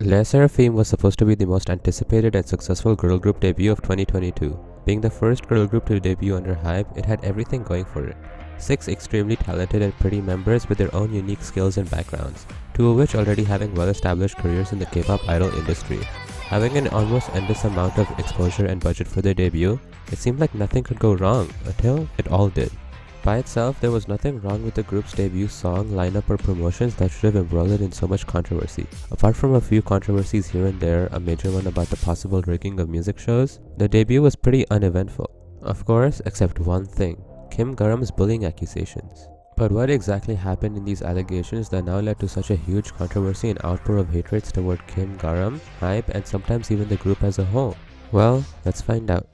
Sserafim was supposed to be the most anticipated and successful girl group debut of 2022. Being the first girl group to debut under HYBE, it had everything going for it. 6 extremely talented and pretty members with their own unique skills and backgrounds, 2 of which already having well-established careers in the K-pop idol industry. Having an almost endless amount of exposure and budget for their debut, it seemed like nothing could go wrong until it all did. By itself, there was nothing wrong with the group's debut song, lineup, or promotions that should have embroiled it in so much controversy. Apart from a few controversies here and there, a major one about the possible rigging of music shows, the debut was pretty uneventful. Of course, except one thing: Kim Garam's bullying accusations. But what exactly happened in these allegations that now led to such a huge controversy and outpour of hatreds toward Kim Garam, HYBE, and sometimes even the group as a whole? Well, let's find out.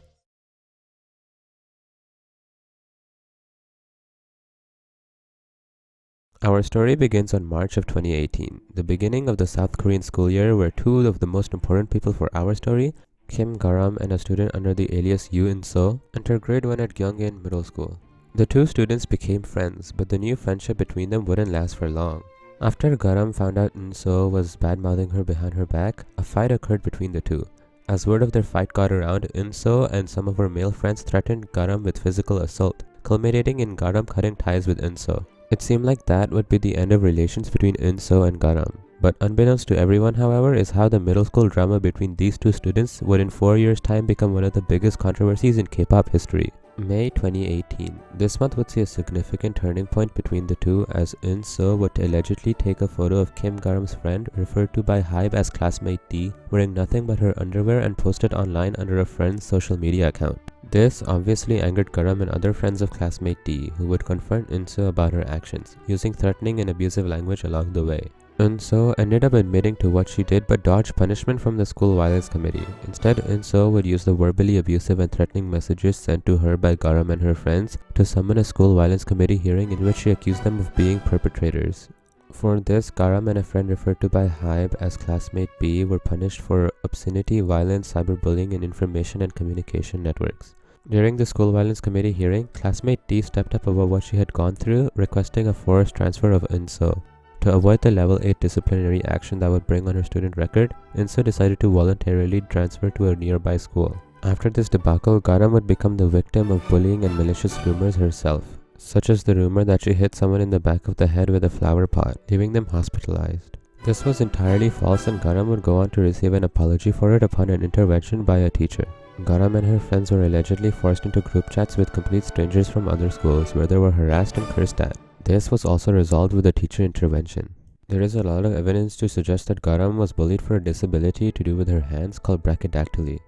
Our story begins on March of 2018, the beginning of the South Korean school year, where 2 of the most important people for our story, Kim Garam and a student under the alias Yoo In-so, enter grade 1 at Gyeongin Middle School. The 2 students became friends, but the new friendship between them wouldn't last for long. After Garam found out In-so was bad-mouthing her behind her back, a fight occurred between the 2. As word of their fight got around, In-so and some of her male friends threatened Garam with physical assault, culminating in Garam cutting ties with In-so. It seemed like that would be the end of relations between In-so and Garam. But unbeknownst to everyone, however, is how the middle school drama between these 2 students would in 4 years' time become one of the biggest controversies in K-pop history. May 2018. This month would see a significant turning point between the 2, as In-so would allegedly take a photo of Kim Garam's friend, referred to by HYBE as classmate D, wearing nothing but her underwear, and post it online under a friend's social media account. This obviously angered Garam and other friends of classmate D, who would confront In-so about her actions, using threatening and abusive language along the way. In-so ended up admitting to what she did but dodged punishment from the school violence committee. Instead, In-so would use the verbally abusive and threatening messages sent to her by Garam and her friends to summon a school violence committee hearing in which she accused them of being perpetrators. For this, Garam and a friend referred to by HYBE as classmate B were punished for obscenity, violence, cyberbullying, and information and communication networks. During the school violence committee hearing, classmate D stepped up over what she had gone through, requesting a forced transfer of In-so. To avoid the level 8 disciplinary action that would bring on her student record, In-so decided to voluntarily transfer to a nearby school. After this debacle, Garam would become the victim of bullying and malicious rumors herself, such as the rumor that she hit someone in the back of the head with a flower pot, leaving them hospitalized. This was entirely false, and Garam would go on to receive an apology for it upon an intervention by a teacher. Garam and her friends were allegedly forced into group chats with complete strangers from other schools, where they were harassed and cursed at. This was also resolved with a teacher intervention. There is a lot of evidence to suggest that Garam was bullied for a disability to do with her hands called brachydactyly.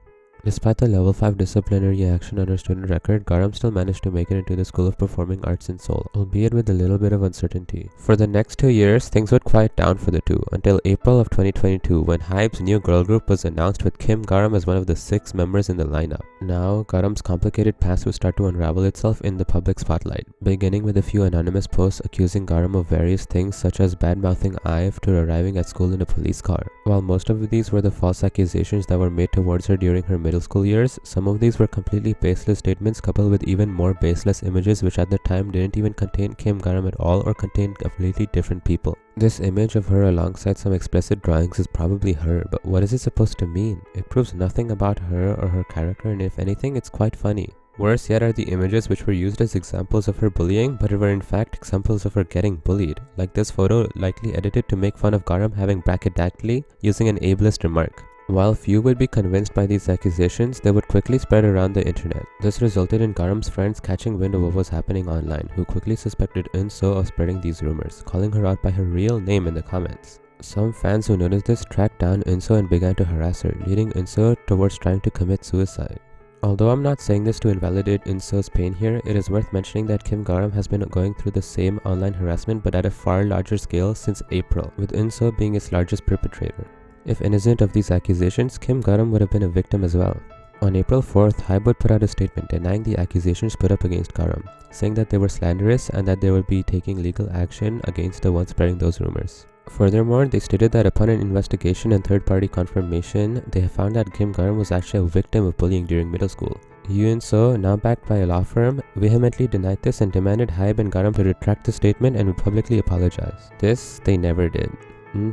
Despite the level 5 disciplinary action on her student record, Garam still managed to make it into the School of Performing Arts in Seoul, albeit with a little bit of uncertainty. For the next 2 years, things would quiet down for the 2, until April of 2022, when HYBE's new girl group was announced with Kim Garam as one of the 6 members in the lineup. Now, Garam's complicated past would start to unravel itself in the public spotlight, beginning with a few anonymous posts accusing Garam of various things such as bad-mouthing HYBE to arriving at school in a police car. While most of these were the false accusations that were made towards her during her middle school years, some of these were completely baseless statements coupled with even more baseless images which at the time didn't even contain Kim Garam at all or contained completely different people. This image of her alongside some explicit drawings is probably her, but what is it supposed to mean? It proves nothing about her or her character, and if anything, it's quite funny. Worse yet are the images which were used as examples of her bullying, but were in fact examples of her getting bullied, like this photo likely edited to make fun of Garam having brachydactyly using an ableist remark. While few would be convinced by these accusations, they would quickly spread around the internet. This resulted in Garam's friends catching wind of what was happening online, who quickly suspected In-so of spreading these rumors, calling her out by her real name in the comments. Some fans who noticed this tracked down In-so and began to harass her, leading In-so towards trying to commit suicide. Although I'm not saying this to invalidate In-so's pain here, it is worth mentioning that Kim Garam has been going through the same online harassment but at a far larger scale since April, with In-so being its largest perpetrator. If innocent of these accusations, Kim Garam would have been a victim as well. On April 4th, HYBE would put out a statement denying the accusations put up against Garam, saying that they were slanderous and that they would be taking legal action against the ones spreading those rumors. Furthermore, they stated that upon an investigation and third-party confirmation, they have found that Kim Garam was actually a victim of bullying during middle school. Yoo In-so, now backed by a law firm, vehemently denied this and demanded HYBE and Garam to retract the statement and would publicly apologize. This they never did.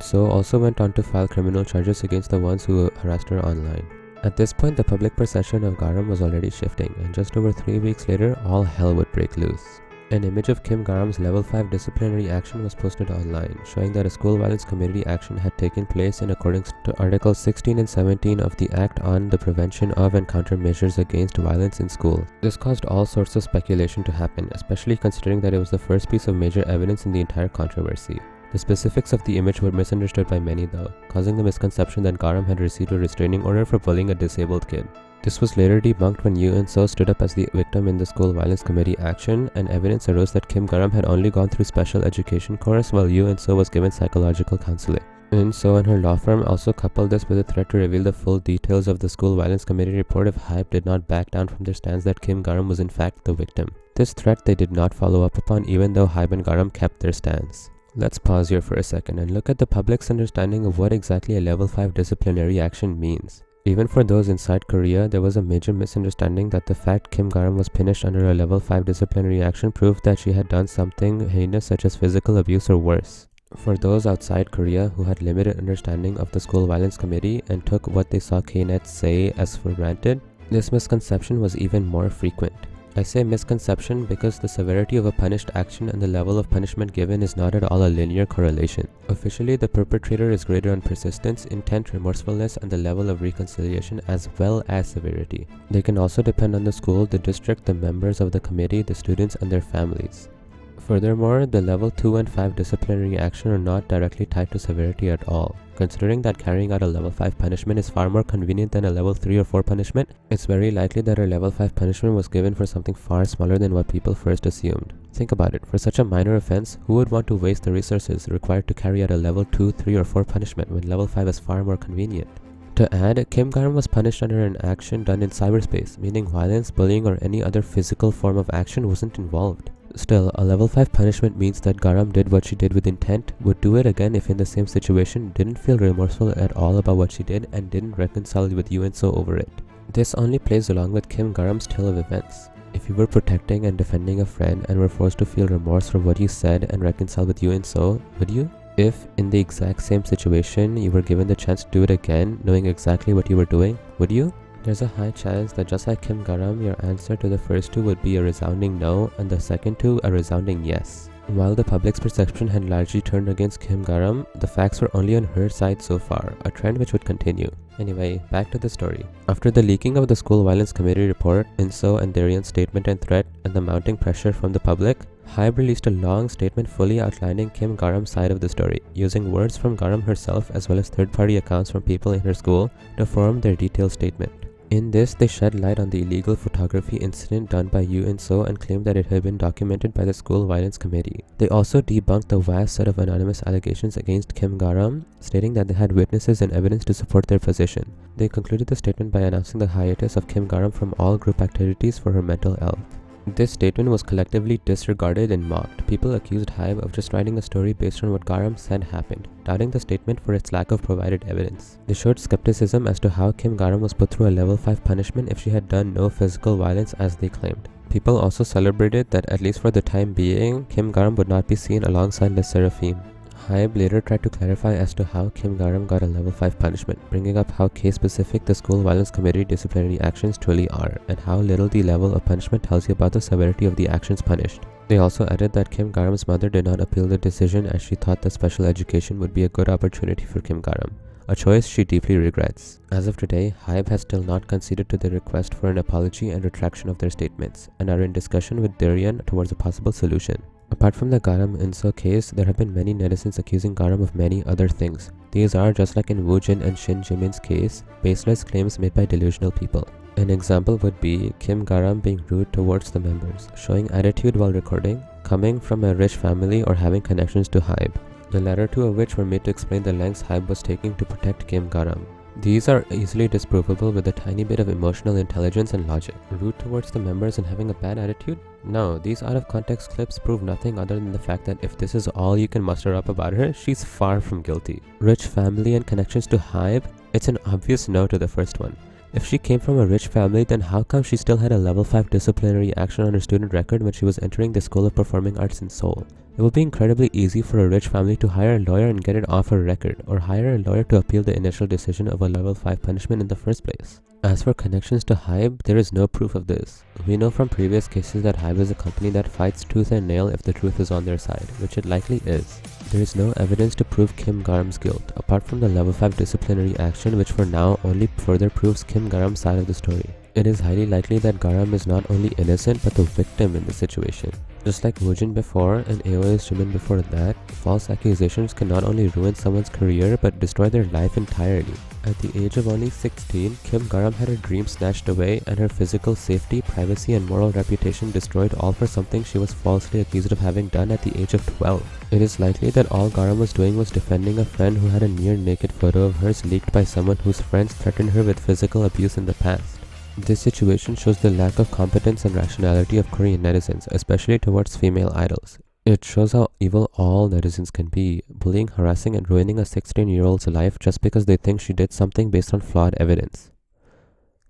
So also went on to file criminal charges against the ones who harassed her online. At this point, the public perception of Garam was already shifting, and just over 3 weeks later, all hell would break loose. An image of Kim Garam's level 5 disciplinary action was posted online, showing that a school violence committee action had taken place in accordance to Articles 16 and 17 of the Act on the Prevention of and Countermeasures Against Violence in School. This caused all sorts of speculation to happen, especially considering that it was the first piece of major evidence in the entire controversy. The specifics of the image were misunderstood by many though, causing the misconception that Garam had received a restraining order for bullying a disabled kid. This was later debunked when Yoo In-so stood up as the victim in the school violence committee action, and evidence arose that Kim Garam had only gone through special education course while Yoo In-so was given psychological counseling. In-so and her law firm also coupled this with a threat to reveal the full details of the school violence committee report if HYBE did not back down from their stance that Kim Garam was in fact the victim. This threat they did not follow up upon even though HYBE and Garam kept their stance. Let's pause here for a second and look at the public's understanding of what exactly a level 5 disciplinary action means. Even for those inside Korea, there was a major misunderstanding that the fact Kim Garam was punished under a level 5 disciplinary action proved that she had done something heinous such as physical abuse or worse. For those outside Korea who had limited understanding of the school violence committee and took what they saw K-net say as for granted, this misconception was even more frequent. I say misconception because the severity of a punished action and the level of punishment given is not at all a linear correlation. Officially, the perpetrator is graded on persistence, intent, remorsefulness, and the level of reconciliation as well as severity. They can also depend on the school, the district, the members of the committee, the students, and their families. Furthermore, the level 2 and 5 disciplinary action are not directly tied to severity at all. Considering that carrying out a level 5 punishment is far more convenient than a level 3 or 4 punishment, it's very likely that a level 5 punishment was given for something far smaller than what people first assumed. Think about it, for such a minor offense, who would want to waste the resources required to carry out a level 2, 3 or 4 punishment when level 5 is far more convenient? To add, Kim Garam was punished under an action done in cyberspace, meaning violence, bullying or any other physical form of action wasn't involved. Still, a level 5 punishment means that Garam did what she did with intent, would do it again if in the same situation, didn't feel remorseful at all about what she did, and didn't reconcile with Yoo In-so over it. This only plays along with Kim Garam's tale of events. If you were protecting and defending a friend and were forced to feel remorse for what you said and reconcile with Yoo In-so, would you? If, in the exact same situation, you were given the chance to do it again, knowing exactly what you were doing, would you? There's a high chance that just like Kim Garam, your answer to the first two would be a resounding no and the second two a resounding yes. While the public's perception had largely turned against Kim Garam, the facts were only on her side so far, a trend which would continue. Anyway, back to the story. After the leaking of the school violence committee report, In-so and Darian's statement and threat, and the mounting pressure from the public, HYBE released a long statement fully outlining Kim Garam's side of the story, using words from Garam herself as well as third-party accounts from people in her school to form their detailed statement. In this, they shed light on the illegal photography incident done by Yoo In-so and claimed that it had been documented by the school violence committee. They also debunked the vast set of anonymous allegations against Kim Garam, stating that they had witnesses and evidence to support their position. They concluded the statement by announcing the hiatus of Kim Garam from all group activities for her mental health. This statement was collectively disregarded and mocked. People accused HYBE of just writing a story based on what Garam said happened, doubting the statement for its lack of provided evidence. They showed skepticism as to how Kim Garam was put through a level 5 punishment if she had done no physical violence as they claimed. People also celebrated that at least for the time being, Kim Garam would not be seen alongside the Sserafim. HYBE later tried to clarify as to how Kim Garam got a level 5 punishment, bringing up how case-specific the school violence committee disciplinary actions truly are, and how little the level of punishment tells you about the severity of the actions punished. They also added that Kim Garam's mother did not appeal the decision as she thought that special education would be a good opportunity for Kim Garam, a choice she deeply regrets. As of today, HYBE has still not conceded to the request for an apology and retraction of their statements, and are in discussion with Darian towards a possible solution. Apart from the Garam In-so case, there have been many netizens accusing Garam of many other things. These are, just like in Woo Jin and Shin Jimin's case, baseless claims made by delusional people. An example would be Kim Garam being rude towards the members, showing attitude while recording, coming from a rich family or having connections to HYBE. The latter two of which were made to explain the lengths HYBE was taking to protect Kim Garam. These are easily disprovable with a tiny bit of emotional intelligence and logic. Rude towards the members and having a bad attitude? No, these out-of-context clips prove nothing other than the fact that if this is all you can muster up about her, she's far from guilty. Rich family and connections to HYBE? It's an obvious no to the first one. If she came from a rich family, then how come she still had a level 5 disciplinary action on her student record when she was entering the School of Performing Arts in Seoul? It will be incredibly easy for a rich family to hire a lawyer and get it off her record, or hire a lawyer to appeal the initial decision of a level 5 punishment in the first place. As for connections to HYBE, there is no proof of this. We know from previous cases that HYBE is a company that fights tooth and nail if the truth is on their side, which it likely is. There is no evidence to prove Kim Garam's guilt, apart from the level 5 disciplinary action, which for now only further proves Kim Garam's side of the story. It is highly likely that Garam is not only innocent but the victim in the situation. Just like Woojin before and Aoi's Jimin before that, false accusations can not only ruin someone's career but destroy their life entirely. At the age of only 16, Kim Garam had her dreams snatched away and her physical safety, privacy and moral reputation destroyed, all for something she was falsely accused of having done at the age of 12. It is likely that all Garam was doing was defending a friend who had a near-naked photo of hers leaked by someone whose friends threatened her with physical abuse in the past. This situation shows the lack of competence and rationality of Korean netizens, especially towards female idols. It shows how evil all netizens can be, bullying, harassing, and ruining a 16-year-old's life just because they think she did something based on flawed evidence.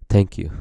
Thank you.